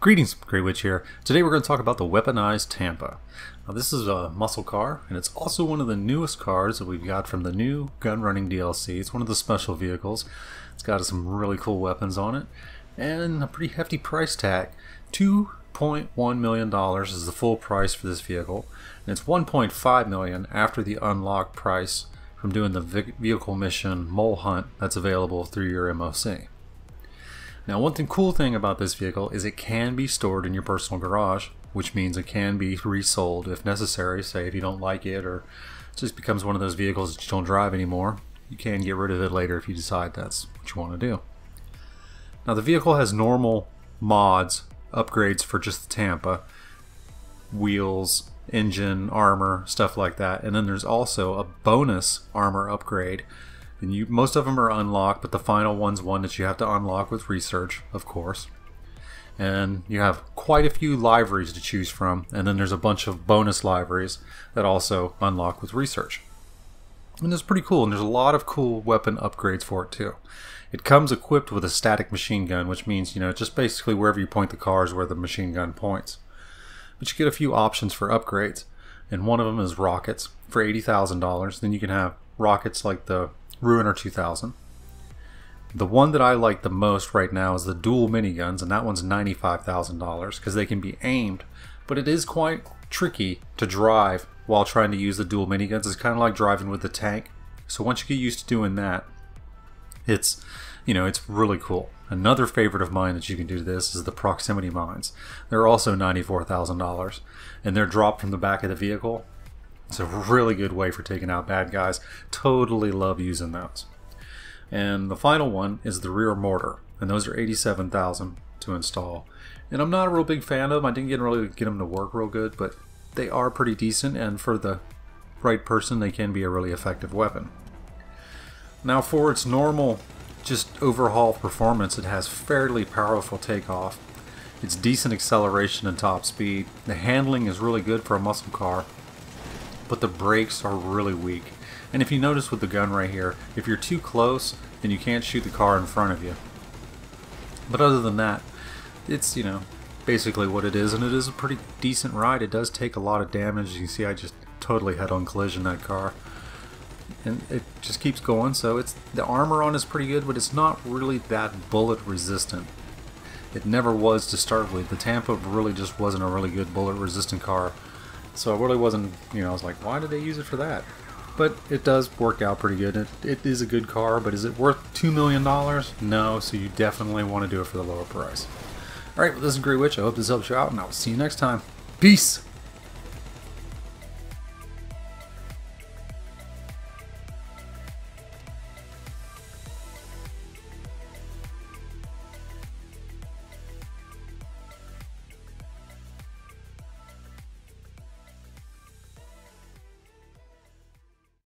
Greetings, Grey Witch here. Today we're going to talk about the Weaponized Tampa. Now this is a muscle car, and it's also one of the newest cars that we've got from the new gun running DLC. It's one of the special vehicles. It's got some really cool weapons on it, and a pretty hefty price tag. $2.1 million is the full price for this vehicle, and it's $1.5 million after the unlocked price from doing the vehicle mission mole hunt that's available through your MOC. Now, cool thing about this vehicle is it can be stored in your personal garage, which means it can be resold if necessary. Say if you don't like it or it just becomes one of those vehicles that you don't drive anymore, you can get rid of it later if you decide that's what you want to do. Now, the vehicle has normal mods, upgrades for just the Tampa, wheels, engine, armor, stuff like that, and then there's also a bonus armor upgrade. And most of them are unlocked, but the final one's one that you have to unlock with research, of course. And you have quite a few liveries to choose from, and then there's a bunch of bonus liveries that also unlock with research. And it's pretty cool, and there's a lot of cool weapon upgrades for it too. It comes equipped with a static machine gun, which means, just basically wherever you point the car is where the machine gun points. But you get a few options for upgrades, and one of them is rockets for $80,000. Then you can have rockets like the Ruiner 2000. The one that I like the most right now is the dual miniguns, and that one's $95,000 because they can be aimed, but it is quite tricky to drive while trying to use the dual miniguns. It's kind of like driving with the tank. So once you get used to doing that, it's really cool. Another favorite of mine that you can do to this is the proximity mines. They're also $94,000, and they're dropped from the back of the vehicle. It's a really good way for taking out bad guys. Totally love using those. And the final one is the rear mortar, and those are $87,000 to install. And I'm not a real big fan of them. I didn't really get them to work real good, but they are pretty decent, and for the right person they can be a really effective weapon. Now, for its normal just overhaul performance, it has fairly powerful takeoff. It's decent acceleration and top speed. The handling is really good for a muscle car, but the brakes are really weak. And if you notice with the gun right here, if you're too close, then you can't shoot the car in front of you. But other than that, it's, basically what it is, and it is a pretty decent ride. It does take a lot of damage. As you can see, I just totally head-on collision that car. And it just keeps going, so the armor on is pretty good, but it's not really that bullet resistant. It never was to start with. The Tampa really just wasn't a really good bullet resistant car. So I really wasn't, I was like, why did they use it for that? But it does work out pretty good. It is a good car, but is it worth $2 million? No, so you definitely want to do it for the lower price. Alright, well, this is Grey Witch. I hope this helps you out, and I will see you next time. Peace!